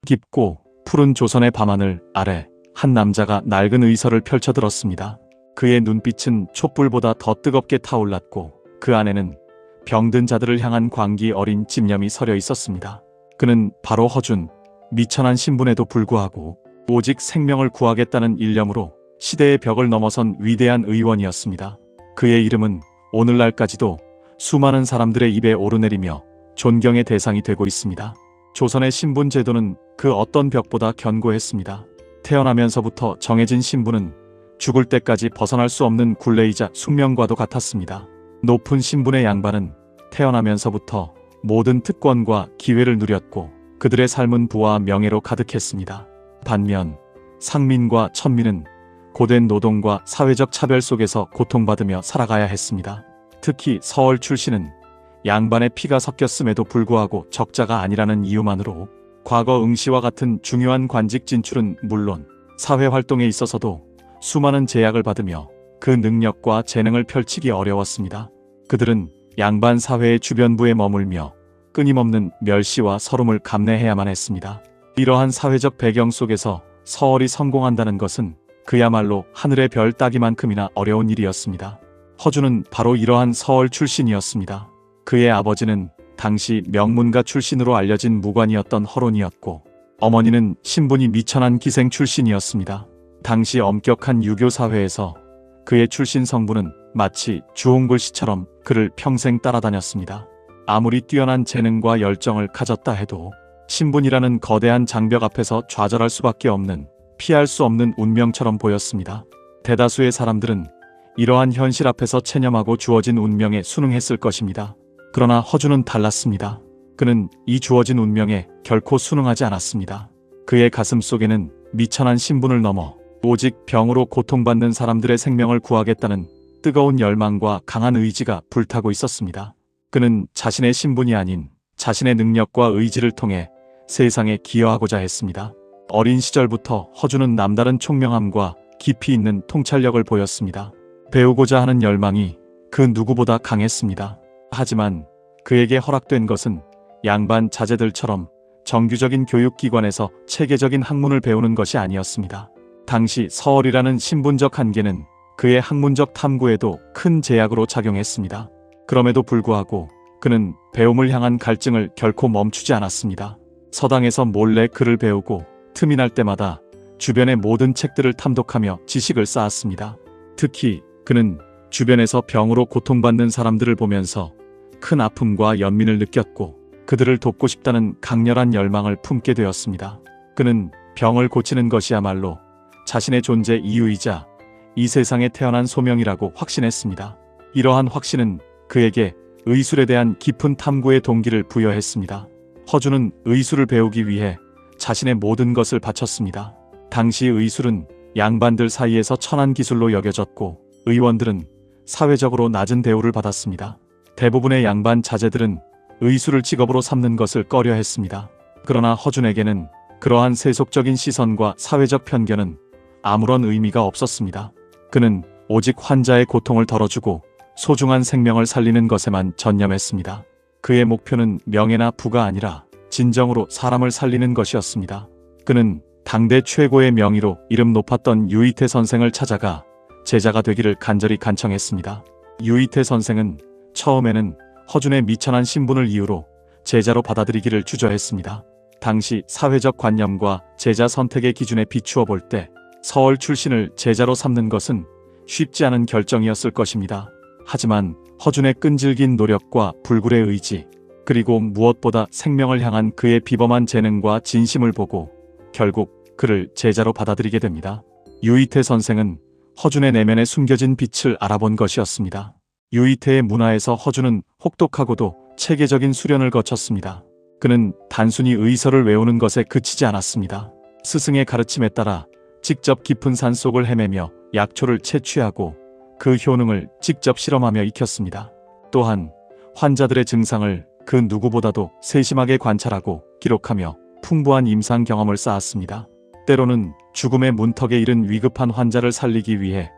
깊고 푸른 조선의 밤하늘 아래 한 남자가 낡은 의서를 펼쳐들었습니다. 그의 눈빛은 촛불보다 더 뜨겁게 타올랐고 그 안에는 병든 자들을 향한 광기 어린 집념이 서려 있었습니다. 그는 바로 허준, 미천한 신분에도 불구하고 오직 생명을 구하겠다는 일념으로 시대의 벽을 넘어선 위대한 의원이었습니다. 그의 이름은 오늘날까지도 수많은 사람들의 입에 오르내리며 존경의 대상이 되고 있습니다. 조선의 신분 제도는 그 어떤 벽보다 견고했습니다. 태어나면서부터 정해진 신분은 죽을 때까지 벗어날 수 없는 굴레이자 숙명과도 같았습니다. 높은 신분의 양반은 태어나면서부터 모든 특권과 기회를 누렸고 그들의 삶은 부와 명예로 가득했습니다. 반면 상민과 천민은 고된 노동과 사회적 차별 속에서 고통받으며 살아가야 했습니다. 특히 서얼 출신은 양반의 피가 섞였음에도 불구하고 적자가 아니라는 이유만으로 과거 응시와 같은 중요한 관직 진출은 물론 사회활동에 있어서도 수많은 제약을 받으며 그 능력과 재능을 펼치기 어려웠습니다. 그들은 양반 사회의 주변부에 머물며 끊임없는 멸시와 서름을 감내해야만 했습니다. 이러한 사회적 배경 속에서 서얼이 성공한다는 것은 그야말로 하늘의 별 따기만큼이나 어려운 일이었습니다. 허준은 바로 이러한 서얼 출신이었습니다. 그의 아버지는 당시 명문가 출신으로 알려진 무관이었던 허론이었고 어머니는 신분이 미천한 기생 출신이었습니다. 당시 엄격한 유교 사회에서 그의 출신 성부는 마치 주홍글씨처럼 그를 평생 따라다녔습니다. 아무리 뛰어난 재능과 열정을 가졌다 해도 신분이라는 거대한 장벽 앞에서 좌절할 수밖에 없는 피할 수 없는 운명처럼 보였습니다. 대다수의 사람들은 이러한 현실 앞에서 체념하고 주어진 운명에 순응했을 것입니다. 그러나 허준은 달랐습니다. 그는 이 주어진 운명에 결코 순응하지 않았습니다. 그의 가슴 속에는 미천한 신분을 넘어 오직 병으로 고통받는 사람들의 생명을 구하겠다는 뜨거운 열망과 강한 의지가 불타고 있었습니다. 그는 자신의 신분이 아닌 자신의 능력과 의지를 통해 세상에 기여하고자 했습니다. 어린 시절부터 허준은 남다른 총명함과 깊이 있는 통찰력을 보였습니다. 배우고자 하는 열망이 그 누구보다 강했습니다. 하지만 그에게 허락된 것은 양반 자제들처럼 정규적인 교육기관에서 체계적인 학문을 배우는 것이 아니었습니다. 당시 서얼이라는 신분적 한계는 그의 학문적 탐구에도 큰 제약으로 작용했습니다. 그럼에도 불구하고 그는 배움을 향한 갈증을 결코 멈추지 않았습니다. 서당에서 몰래 글을 배우고 틈이 날 때마다 주변의 모든 책들을 탐독하며 지식을 쌓았습니다. 특히 그는 주변에서 병으로 고통받는 사람들을 보면서 큰 아픔과 연민을 느꼈고 그들을 돕고 싶다는 강렬한 열망을 품게 되었습니다. 그는 병을 고치는 것이야말로 자신의 존재 이유이자 이 세상에 태어난 소명이라고 확신했습니다. 이러한 확신은 그에게 의술에 대한 깊은 탐구의 동기를 부여했습니다. 허준은 의술을 배우기 위해 자신의 모든 것을 바쳤습니다. 당시 의술은 양반들 사이에서 천한 기술로 여겨졌고 의원들은 사회적으로 낮은 대우를 받았습니다. 대부분의 양반 자제들은 의술을 직업으로 삼는 것을 꺼려했습니다. 그러나 허준에게는 그러한 세속적인 시선과 사회적 편견은 아무런 의미가 없었습니다. 그는 오직 환자의 고통을 덜어주고 소중한 생명을 살리는 것에만 전념했습니다. 그의 목표는 명예나 부가 아니라 진정으로 사람을 살리는 것이었습니다. 그는 당대 최고의 명의로 이름 높았던 유이태 선생을 찾아가 제자가 되기를 간절히 간청했습니다. 유이태 선생은 처음에는 허준의 미천한 신분을 이유로 제자로 받아들이기를 주저했습니다. 당시 사회적 관념과 제자 선택의 기준에 비추어 볼 때 서얼 출신을 제자로 삼는 것은 쉽지 않은 결정이었을 것입니다. 하지만 허준의 끈질긴 노력과 불굴의 의지, 그리고 무엇보다 생명을 향한 그의 비범한 재능과 진심을 보고 결국 그를 제자로 받아들이게 됩니다. 유이태 선생은 허준의 내면에 숨겨진 빛을 알아본 것이었습니다. 유이태의 문화에서 허준은 혹독하고도 체계적인 수련을 거쳤습니다. 그는 단순히 의서를 외우는 것에 그치지 않았습니다. 스승의 가르침에 따라 직접 깊은 산속을 헤매며 약초를 채취하고 그 효능을 직접 실험하며 익혔습니다. 또한 환자들의 증상을 그 누구보다도 세심하게 관찰하고 기록하며 풍부한 임상 경험을 쌓았습니다. 때로는 죽음의 문턱에 이른 위급한 환자를 살리기 위해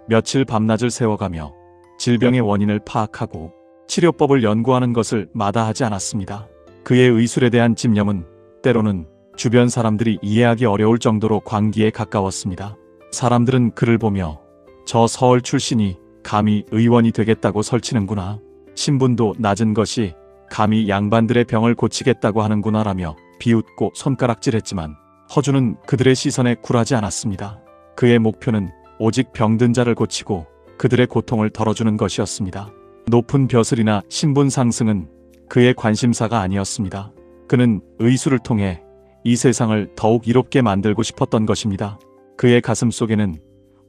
며칠 밤낮을 세워가며 질병의 원인을 파악하고 치료법을 연구하는 것을 마다하지 않았습니다. 그의 의술에 대한 집념은 때로는 주변 사람들이 이해하기 어려울 정도로 광기에 가까웠습니다. 사람들은 그를 보며 저 서울 출신이 감히 의원이 되겠다고 설치는구나. 신분도 낮은 것이 감히 양반들의 병을 고치겠다고 하는구나라며 비웃고 손가락질했지만 허준은 그들의 시선에 굴하지 않았습니다. 그의 목표는 오직 병든 자를 고치고 그들의 고통을 덜어주는 것이었습니다. 높은 벼슬이나 신분 상승은 그의 관심사가 아니었습니다. 그는 의술을 통해 이 세상을 더욱 이롭게 만들고 싶었던 것입니다. 그의 가슴 속에는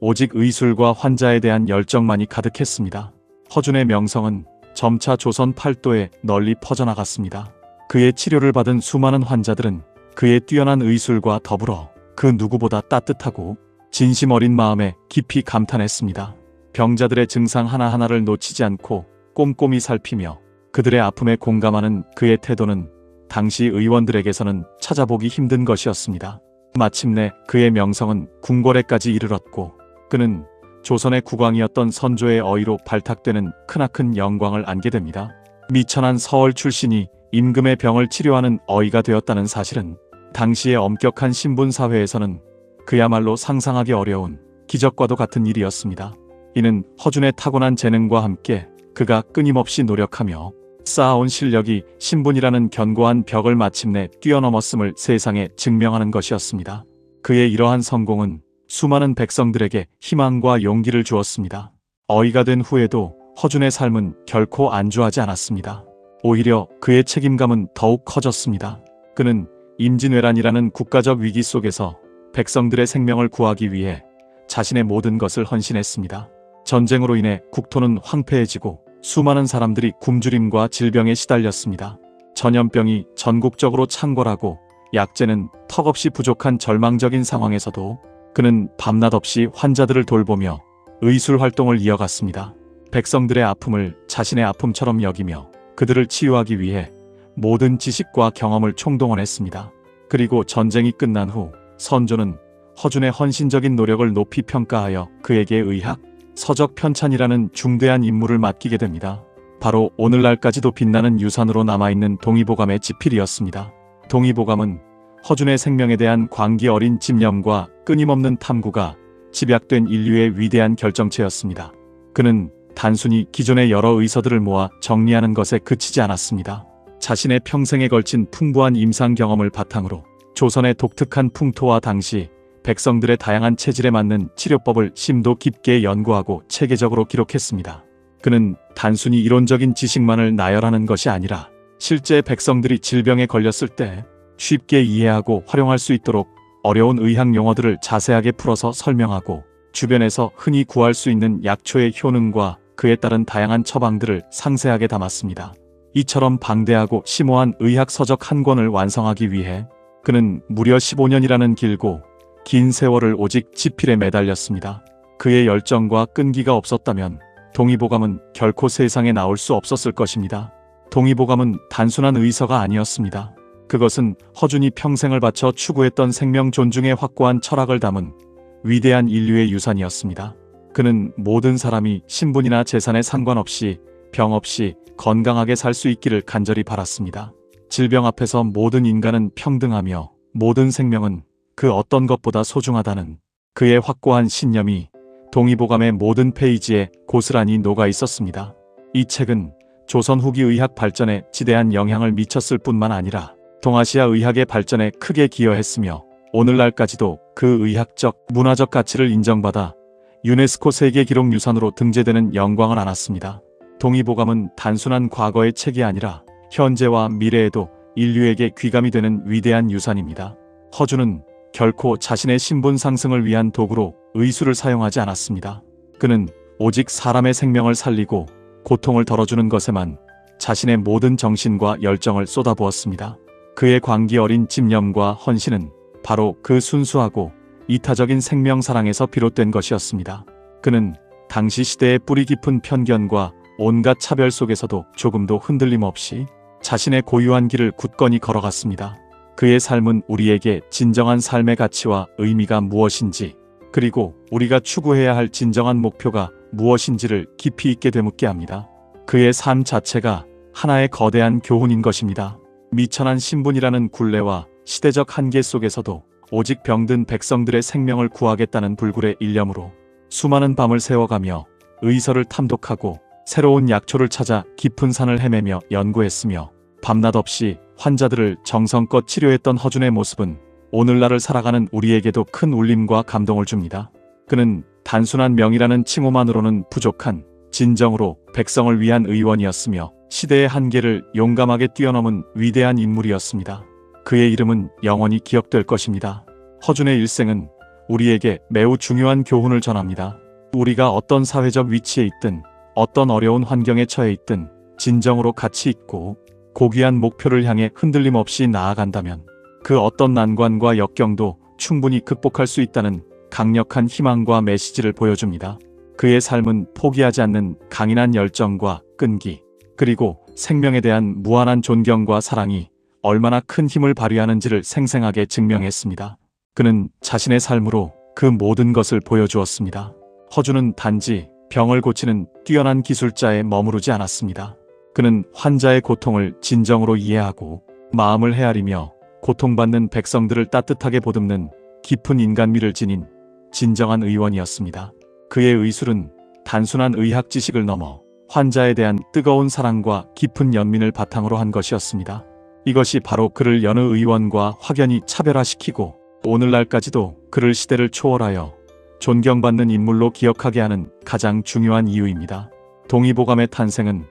오직 의술과 환자에 대한 열정만이 가득했습니다. 허준의 명성은 점차 조선 팔도에 널리 퍼져나갔습니다. 그의 치료를 받은 수많은 환자들은 그의 뛰어난 의술과 더불어 그 누구보다 따뜻하고 진심 어린 마음에 깊이 감탄했습니다. 병자들의 증상 하나하나를 놓치지 않고 꼼꼼히 살피며 그들의 아픔에 공감하는 그의 태도는 당시 의원들에게서는 찾아보기 힘든 것이었습니다. 마침내 그의 명성은 궁궐에까지 이르렀고 그는 조선의 국왕이었던 선조의 어이로 발탁되는 크나큰 영광을 안게 됩니다. 미천한 서울 출신이 임금의 병을 치료하는 어이가 되었다는 사실은 당시의 엄격한 신분사회에서는 그야말로 상상하기 어려운 기적과도 같은 일이었습니다. 이는 허준의 타고난 재능과 함께 그가 끊임없이 노력하며 쌓아온 실력이 신분이라는 견고한 벽을 마침내 뛰어넘었음을 세상에 증명하는 것이었습니다. 그의 이러한 성공은 수많은 백성들에게 희망과 용기를 주었습니다. 어이가 된 후에도 허준의 삶은 결코 안주하지 않았습니다. 오히려 그의 책임감은 더욱 커졌습니다. 그는 임진왜란이라는 국가적 위기 속에서 백성들의 생명을 구하기 위해 자신의 모든 것을 헌신했습니다. 전쟁으로 인해 국토는 황폐해지고 수많은 사람들이 굶주림과 질병에 시달렸습니다. 전염병이 전국적으로 창궐하고 약재는 턱없이 부족한 절망적인 상황에서도 그는 밤낮 없이 환자들을 돌보며 의술 활동을 이어갔습니다. 백성들의 아픔을 자신의 아픔처럼 여기며 그들을 치유하기 위해 모든 지식과 경험을 총동원했습니다. 그리고 전쟁이 끝난 후 선조는 허준의 헌신적인 노력을 높이 평가하여 그에게 의학, 서적 편찬이라는 중대한 임무를 맡기게 됩니다. 바로 오늘날까지도 빛나는 유산으로 남아있는 동의보감의 지필이었습니다. 동의보감은 허준의 생명에 대한 광기 어린 집념과 끊임없는 탐구가 집약된 인류의 위대한 결정체였습니다. 그는 단순히 기존의 여러 의서들을 모아 정리하는 것에 그치지 않았습니다. 자신의 평생에 걸친 풍부한 임상 경험을 바탕으로 조선의 독특한 풍토와 당시 백성들의 다양한 체질에 맞는 치료법을 심도 깊게 연구하고 체계적으로 기록했습니다. 그는 단순히 이론적인 지식만을 나열하는 것이 아니라 실제 백성들이 질병에 걸렸을 때 쉽게 이해하고 활용할 수 있도록 어려운 의학 용어들을 자세하게 풀어서 설명하고 주변에서 흔히 구할 수 있는 약초의 효능과 그에 따른 다양한 처방들을 상세하게 담았습니다. 이처럼 방대하고 심오한 의학 서적 한 권을 완성하기 위해 그는 무려 15년이라는 길고 긴 세월을 오직 지필에 매달렸습니다. 그의 열정과 끈기가 없었다면 동의보감은 결코 세상에 나올 수 없었을 것입니다. 동의보감은 단순한 의서가 아니었습니다. 그것은 허준이 평생을 바쳐 추구했던 생명 존중의 확고한 철학을 담은 위대한 인류의 유산이었습니다. 그는 모든 사람이 신분이나 재산에 상관없이 병 없이 건강하게 살 수 있기를 간절히 바랐습니다. 질병 앞에서 모든 인간은 평등하며 모든 생명은 그 어떤 것보다 소중하다는 그의 확고한 신념이 동의보감의 모든 페이지에 고스란히 녹아 있었습니다. 이 책은 조선 후기 의학 발전에 지대한 영향을 미쳤을 뿐만 아니라 동아시아 의학의 발전에 크게 기여했으며 오늘날까지도 그 의학적, 문화적 가치를 인정받아 유네스코 세계기록유산으로 등재되는 영광을 안았습니다. 동의보감은 단순한 과거의 책이 아니라 현재와 미래에도 인류에게 귀감이 되는 위대한 유산입니다. 허준은 결코 자신의 신분 상승을 위한 도구로 의술을 사용하지 않았습니다. 그는 오직 사람의 생명을 살리고 고통을 덜어주는 것에만 자신의 모든 정신과 열정을 쏟아부었습니다. 그의 광기 어린 집념과 헌신은 바로 그 순수하고 이타적인 생명사랑에서 비롯된 것이었습니다. 그는 당시 시대의 뿌리 깊은 편견과 온갖 차별 속에서도 조금도 흔들림 없이 자신의 고유한 길을 굳건히 걸어갔습니다. 그의 삶은 우리에게 진정한 삶의 가치와 의미가 무엇인지, 그리고 우리가 추구해야 할 진정한 목표가 무엇인지를 깊이 있게 되묻게 합니다. 그의 삶 자체가 하나의 거대한 교훈인 것입니다. 미천한 신분이라는 굴레와 시대적 한계 속에서도 오직 병든 백성들의 생명을 구하겠다는 불굴의 일념으로 수많은 밤을 새워가며 의서를 탐독하고 새로운 약초를 찾아 깊은 산을 헤매며 연구했으며 밤낮 없이 환자들을 정성껏 치료했던 허준의 모습은 오늘날을 살아가는 우리에게도 큰 울림과 감동을 줍니다. 그는 단순한 명이라는 칭호만으로는 부족한 진정으로 백성을 위한 의원이었으며 시대의 한계를 용감하게 뛰어넘은 위대한 인물이었습니다. 그의 이름은 영원히 기억될 것입니다. 허준의 일생은 우리에게 매우 중요한 교훈을 전합니다. 우리가 어떤 사회적 위치에 있든 어떤 어려운 환경에 처해 있든 진정으로 가치 있고 고귀한 목표를 향해 흔들림 없이 나아간다면 그 어떤 난관과 역경도 충분히 극복할 수 있다는 강력한 희망과 메시지를 보여줍니다. 그의 삶은 포기하지 않는 강인한 열정과 끈기, 그리고 생명에 대한 무한한 존경과 사랑이 얼마나 큰 힘을 발휘하는지를 생생하게 증명했습니다. 그는 자신의 삶으로 그 모든 것을 보여주었습니다. 허준은 단지 병을 고치는 뛰어난 기술자에 머무르지 않았습니다. 그는 환자의 고통을 진정으로 이해하고 마음을 헤아리며 고통받는 백성들을 따뜻하게 보듬는 깊은 인간미를 지닌 진정한 의원이었습니다. 그의 의술은 단순한 의학 지식을 넘어 환자에 대한 뜨거운 사랑과 깊은 연민을 바탕으로 한 것이었습니다. 이것이 바로 그를 여느 의원과 확연히 차별화시키고 오늘날까지도 그를 시대를 초월하여 존경받는 인물로 기억하게 하는 가장 중요한 이유입니다. 동의보감의 탄생은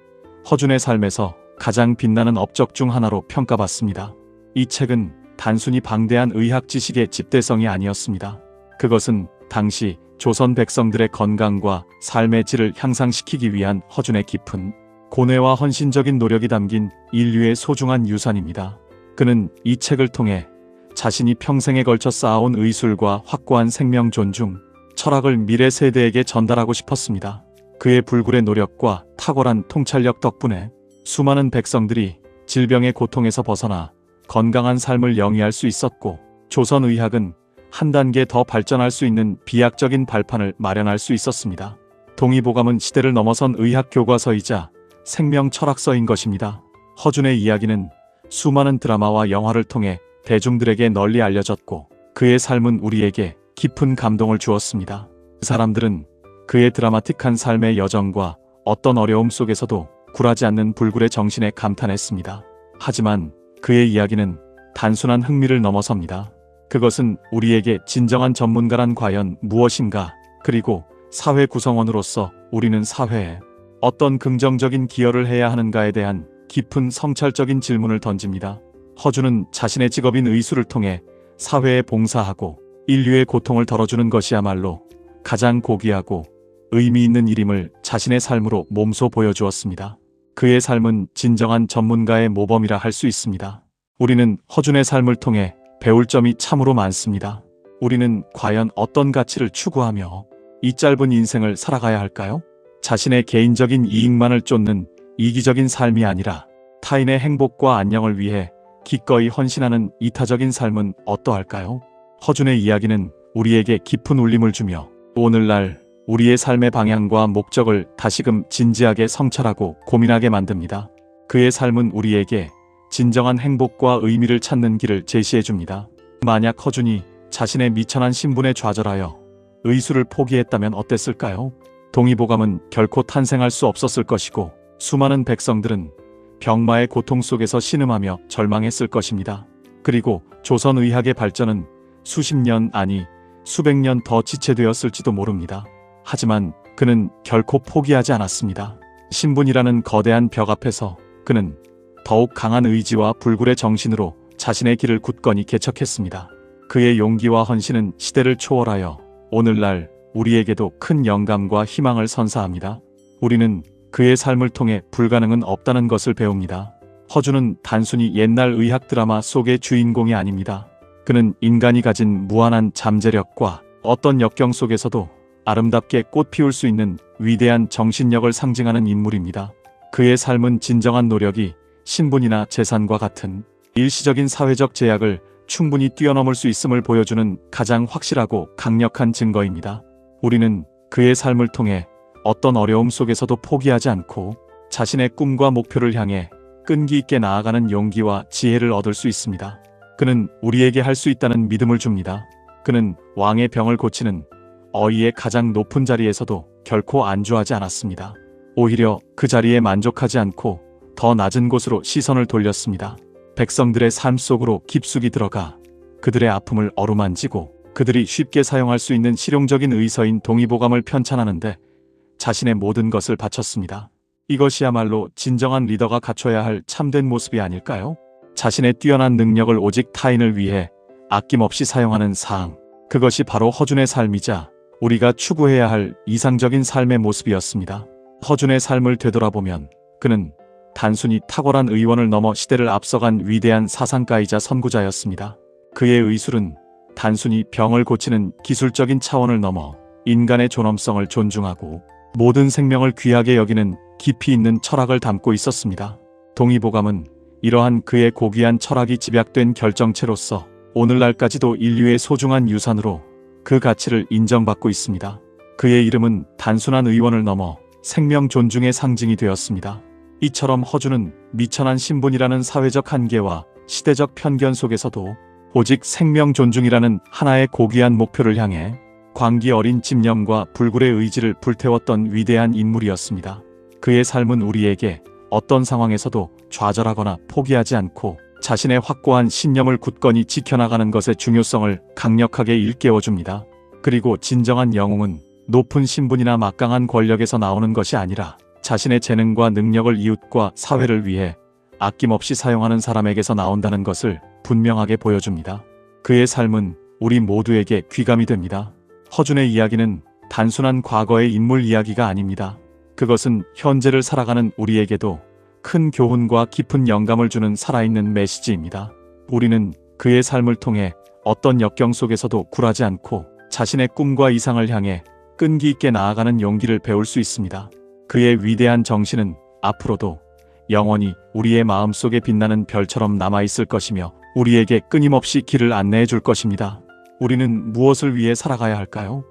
허준의 삶에서 가장 빛나는 업적 중 하나로 평가받습니다. 이 책은 단순히 방대한 의학 지식의 집대성이 아니었습니다. 그것은 당시 조선 백성들의 건강과 삶의 질을 향상시키기 위한 허준의 깊은 고뇌와 헌신적인 노력이 담긴 인류의 소중한 유산입니다. 그는 이 책을 통해 자신이 평생에 걸쳐 쌓아온 의술과 확고한 생명 존중, 철학을 미래 세대에게 전달하고 싶었습니다. 그의 불굴의 노력과 탁월한 통찰력 덕분에 수많은 백성들이 질병의 고통에서 벗어나 건강한 삶을 영위할 수 있었고, 조선 의학은 한 단계 더 발전할 수 있는 비약적인 발판을 마련할 수 있었습니다. 동의보감은 시대를 넘어선 의학 교과서이자 생명 철학서인 것입니다. 허준의 이야기는 수많은 드라마와 영화를 통해 대중들에게 널리 알려졌고, 그의 삶은 우리에게 깊은 감동을 주었습니다. 그 사람들은 그의 드라마틱한 삶의 여정과 어떤 어려움 속에서도 굴하지 않는 불굴의 정신에 감탄했습니다. 하지만 그의 이야기는 단순한 흥미를 넘어섭니다. 그것은 우리에게 진정한 전문가란 과연 무엇인가, 그리고 사회 구성원으로서 우리는 사회에 어떤 긍정적인 기여를 해야 하는가에 대한 깊은 성찰적인 질문을 던집니다. 허준은 자신의 직업인 의술을 통해 사회에 봉사하고 인류의 고통을 덜어주는 것이야말로 가장 고귀하고 의미 있는 일임을 자신의 삶으로 몸소 보여주었습니다. 그의 삶은 진정한 전문가의 모범이라 할 수 있습니다. 우리는 허준의 삶을 통해 배울 점이 참으로 많습니다. 우리는 과연 어떤 가치를 추구하며 이 짧은 인생을 살아가야 할까요? 자신의 개인적인 이익만을 쫓는 이기적인 삶이 아니라 타인의 행복과 안녕을 위해 기꺼이 헌신하는 이타적인 삶은 어떠할까요? 허준의 이야기는 우리에게 깊은 울림을 주며 오늘날 우리의 삶의 방향과 목적을 다시금 진지하게 성찰하고 고민하게 만듭니다. 그의 삶은 우리에게 진정한 행복과 의미를 찾는 길을 제시해줍니다. 만약 허준이 자신의 미천한 신분에 좌절하여 의술을 포기했다면 어땠을까요? 동의보감은 결코 탄생할 수 없었을 것이고, 수많은 백성들은 병마의 고통 속에서 신음하며 절망했을 것입니다. 그리고 조선 의학의 발전은 수십 년, 아니 수백 년 더 지체되었을지도 모릅니다. 하지만 그는 결코 포기하지 않았습니다. 신분이라는 거대한 벽 앞에서 그는 더욱 강한 의지와 불굴의 정신으로 자신의 길을 굳건히 개척했습니다. 그의 용기와 헌신은 시대를 초월하여 오늘날 우리에게도 큰 영감과 희망을 선사합니다. 우리는 그의 삶을 통해 불가능은 없다는 것을 배웁니다. 허준은 단순히 옛날 의학 드라마 속의 주인공이 아닙니다. 그는 인간이 가진 무한한 잠재력과 어떤 역경 속에서도 아름답게 꽃 피울 수 있는 위대한 정신력을 상징하는 인물입니다. 그의 삶은 진정한 노력이 신분이나 재산과 같은 일시적인 사회적 제약을 충분히 뛰어넘을 수 있음을 보여주는 가장 확실하고 강력한 증거입니다. 우리는 그의 삶을 통해 어떤 어려움 속에서도 포기하지 않고 자신의 꿈과 목표를 향해 끈기 있게 나아가는 용기와 지혜를 얻을 수 있습니다. 그는 우리에게 할 수 있다는 믿음을 줍니다. 그는 왕의 병을 고치는 어이의 가장 높은 자리에서도 결코 안주하지 않았습니다. 오히려 그 자리에 만족하지 않고 더 낮은 곳으로 시선을 돌렸습니다. 백성들의 삶 속으로 깊숙이 들어가 그들의 아픔을 어루만지고 그들이 쉽게 사용할 수 있는 실용적인 의서인 동의보감을 편찬하는데 자신의 모든 것을 바쳤습니다. 이것이야말로 진정한 리더가 갖춰야 할 참된 모습이 아닐까요? 자신의 뛰어난 능력을 오직 타인을 위해 아낌없이 사용하는 사항. 그것이 바로 허준의 삶이자 우리가 추구해야 할 이상적인 삶의 모습이었습니다. 허준의 삶을 되돌아보면 그는 단순히 탁월한 의원을 넘어 시대를 앞서간 위대한 사상가이자 선구자였습니다. 그의 의술은 단순히 병을 고치는 기술적인 차원을 넘어 인간의 존엄성을 존중하고 모든 생명을 귀하게 여기는 깊이 있는 철학을 담고 있었습니다. 동의보감은 이러한 그의 고귀한 철학이 집약된 결정체로서 오늘날까지도 인류의 소중한 유산으로 그 가치를 인정받고 있습니다. 그의 이름은 단순한 의원을 넘어 생명 존중의 상징이 되었습니다. 이처럼 허준은 미천한 신분이라는 사회적 한계와 시대적 편견 속에서도 오직 생명 존중이라는 하나의 고귀한 목표를 향해 광기 어린 집념과 불굴의 의지를 불태웠던 위대한 인물이었습니다. 그의 삶은 우리에게 어떤 상황에서도 좌절하거나 포기하지 않고 자신의 확고한 신념을 굳건히 지켜나가는 것의 중요성을 강력하게 일깨워줍니다. 그리고 진정한 영웅은 높은 신분이나 막강한 권력에서 나오는 것이 아니라 자신의 재능과 능력을 이웃과 사회를 위해 아낌없이 사용하는 사람에게서 나온다는 것을 분명하게 보여줍니다. 그의 삶은 우리 모두에게 귀감이 됩니다. 허준의 이야기는 단순한 과거의 인물 이야기가 아닙니다. 그것은 현재를 살아가는 우리에게도 큰 교훈과 깊은 영감을 주는 살아있는 메시지입니다. 우리는 그의 삶을 통해 어떤 역경 속에서도 굴하지 않고 자신의 꿈과 이상을 향해 끈기 있게 나아가는 용기를 배울 수 있습니다. 그의 위대한 정신은 앞으로도 영원히 우리의 마음속에 빛나는 별처럼 남아있을 것이며 우리에게 끊임없이 길을 안내해 줄 것입니다. 우리는 무엇을 위해 살아가야 할까요?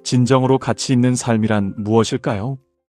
진정으로 가치 있는 삶이란 무엇일까요?